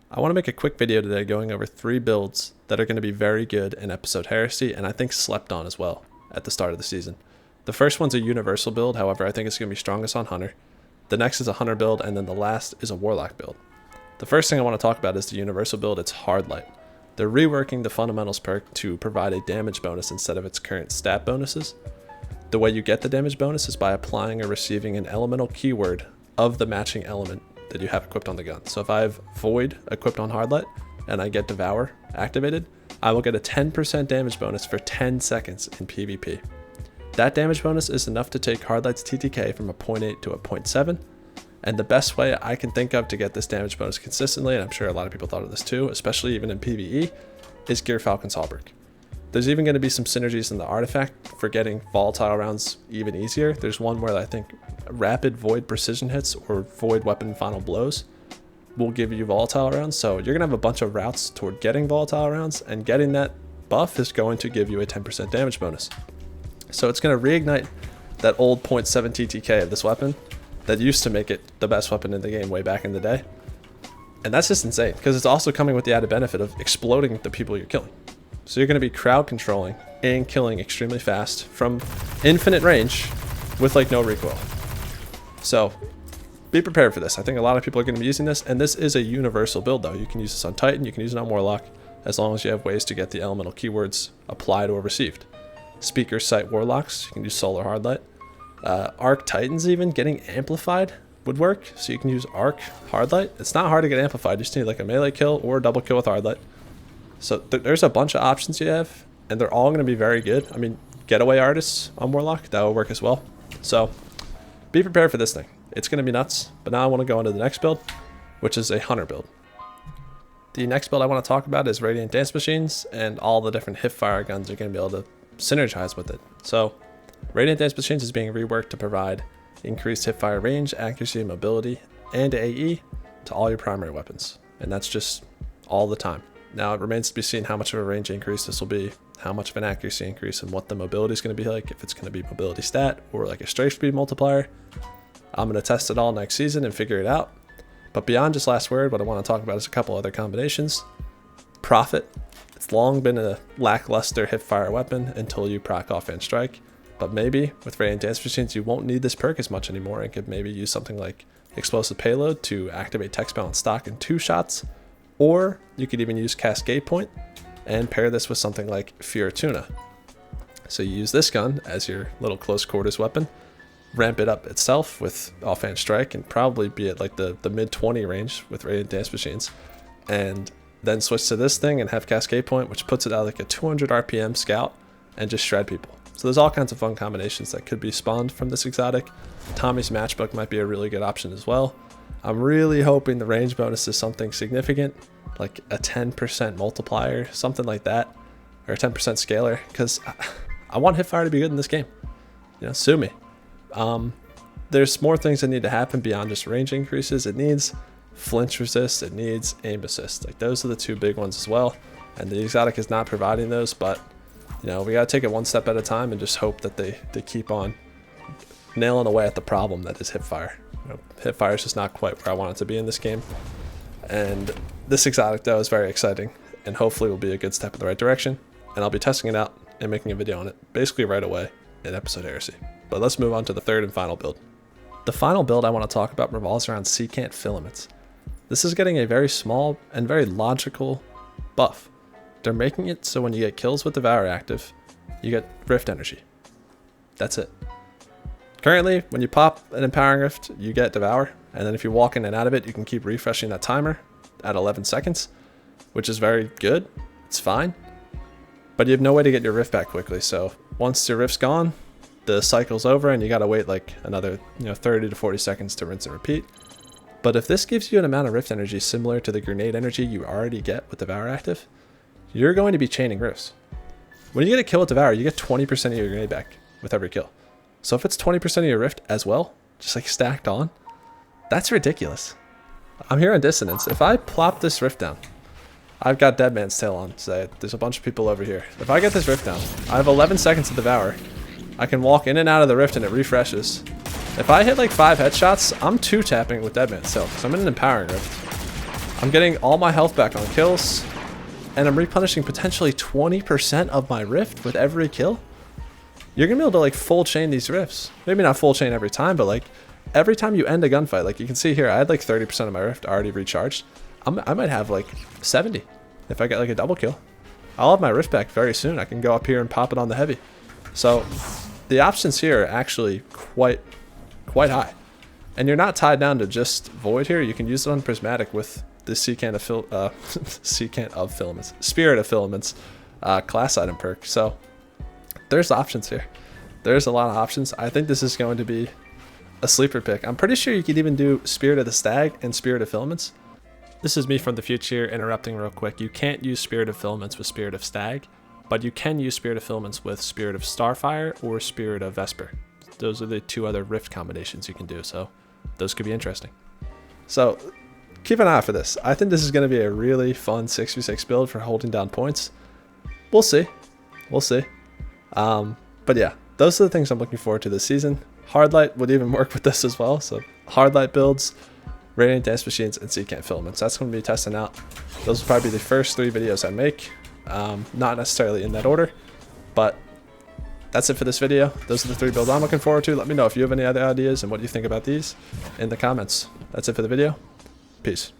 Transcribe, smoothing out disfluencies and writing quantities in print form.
I want to make a quick video today going over 3 builds that are going to be very good in episode Heresy and I think slept on as well at the start of the season. The first one's a universal build, however I think it's going to be strongest on Hunter. The next is a Hunter build, and then the last is a Warlock build. The first thing I want to talk about is the universal build. It's Hard Light. They're reworking the fundamentals perk to provide a damage bonus instead of its current stat bonuses. The way you get the damage bonus is by applying or receiving an elemental keyword of the matching element that you have equipped on the gun. So if I have Void equipped on Hard Light and I get Devour activated, I will get a 10% damage bonus for 10 seconds in PvP. That damage bonus is enough to take Hard Light's TTK from a 0.8 to a 0.7, and the best way I can think of to get this damage bonus consistently, and I'm sure a lot of people thought of this too, especially even in PvE, is Gear Falcon's Halberd. There's even going to be some synergies in the artifact for getting volatile rounds even easier. There's one where I think rapid Void precision hits or Void weapon final blows will give you volatile rounds, so you're going to have a bunch of routes toward getting volatile rounds, and getting that buff is going to give you a 10% damage bonus. So it's going to reignite that old 0.7 TTK of this weapon that used to make it the best weapon in the game way back in the day. And that's just insane, because it's also coming with the added benefit of exploding the people you're killing. So you're going to be crowd controlling and killing extremely fast from infinite range with like no recoil. So be prepared for this. I think a lot of people are going to be using this, and this is a universal build though. You can use this on Titan, you can use it on Warlock, as long as you have ways to get the elemental keywords applied or received. Speaker Sight Warlocks, you can use Solar Hard Light. Arc Titans even getting amplified would work, so you can use Arc Hard Light. It's not hard to get amplified, you just need like a melee kill or a double kill with Hard Light. So there's a bunch of options you have, and they're all going to be very good. I mean, Getaway Artists on Warlock, that will work as well. So be prepared for this thing. It's going to be nuts, but now I want to go into the next build, which is a Hunter build. The next build I want to talk about is Radiant Dance Machines, and all the different hipfire guns are going to be able to synergize with it. So Radiant Dance Machines is being reworked to provide increased hipfire range, accuracy, mobility, and AE to all your primary weapons, and that's just all the time. Now it remains to be seen how much of a range increase this will be, how much of an accuracy increase, and what the mobility is going to be like, if it's going to be mobility stat or like a strafe speed multiplier. I'm going to test it all next season and figure it out. But beyond just last word, what I want to talk about is a couple other combinations. Prophet. It's long been a lackluster hipfire weapon until you proc offhand strike, but maybe with Radiant Dance Machines you won't need this perk as much anymore and could maybe use something like Explosive Payload to activate text balance stock in 2 shots, or you could even use Cascade Point and pair this with something like Fiorituna. So you use this gun as your little close quarters weapon, ramp it up itself with offhand strike, and probably be at like the mid 20 range with Radiant Dance Machines, and then switch to this thing and have Cascade Point, which puts it out like a 200 RPM scout and just shred people. So there's all kinds of fun combinations that could be spawned from this exotic. Tommy's Matchbook might be a really good option as well. I'm really hoping the range bonus is something significant, like a 10% multiplier, something like that, or a 10% scaler, because I want hipfire to be good in this game. You know, sue me. There's more things that need to happen beyond just range increases. It needs flinch resist, it needs aim assist. Like, those are the 2 big ones as well, and the exotic is not providing those, but you know, we gotta take it one step at a time and just hope that they keep on nailing away at the problem that is hipfire. You know, hipfire is just not quite where I want it to be in this game, and this exotic though is very exciting and hopefully will be a good step in the right direction, and I'll be testing it out and making a video on it basically right away in episode Heresy. But let's move on to the third and final build. The final build I want to talk about revolves around Secant Filaments. This is getting a very small and very logical buff. They're making it so when you get kills with Devour active, you get Rift energy. That's it. Currently, when you pop an Empowering Rift, you get Devour, and then if you walk in and out of it, you can keep refreshing that timer at 11 seconds, which is very good. It's fine. But you have no way to get your Rift back quickly, so once your Rift's gone, the cycle's over and you gotta wait like another 30 to 40 seconds to rinse and repeat. But if this gives you an amount of Rift energy similar to the grenade energy you already get with Devour active, you're going to be chaining Rifts. When you get a kill with Devour, you get 20% of your grenade back with every kill. So if it's 20% of your Rift as well, just like stacked on, that's ridiculous. I'm here on Dissonance. If I plop this Rift down, I've got Dead Man's Tail on, say there's a bunch of people over here. If I get this Rift down, I have 11 seconds to Devour. I can walk in and out of the Rift and it refreshes. If I hit like 5 headshots, I'm 2-tapping with Dead Man's Tail because I'm in an Empowering Rift. I'm getting all my health back on kills, and I'm replenishing potentially 20% of my rift with every kill. You're gonna be able to like full chain these rifts. Maybe not full chain every time, but like every time you end a gunfight, like you can see here, I had like 30% of my rift already recharged. I might have like 70 if I get like a double kill. I'll have my rift back very soon. I can go up here and pop it on the heavy. So the options here are actually quite high. And you're not tied down to just Void here. You can use it on Prismatic with the Secant of Filaments, Spirit of Filaments class item perk. So there's options here. There's a lot of options. I think this is going to be a sleeper pick. I'm pretty sure you could even do Spirit of the Stag and Spirit of Filaments. This is me from the future interrupting real quick. You can't use Spirit of Filaments with Spirit of Stag, but you can use Spirit of Filaments with Spirit of Starfire or Spirit of Vesper. Those are the two other rift combinations you can do, so those could be interesting. So keep an eye out for this. I think this is going to be a really fun 6v6 build for holding down points. We'll see. We'll see. But yeah, those are the things I'm looking forward to this season. Hardlight would even work with this as well. So Hardlight builds, Radiant Dance Machines, and Secant Filaments. That's going to be testing out. Those will probably be the first 3 videos I make. Not necessarily in that order, but that's it for this video. Those are the 3 builds I'm looking forward to. Let me know if you have any other ideas and what you think about these in the comments. That's it for the video. Peace.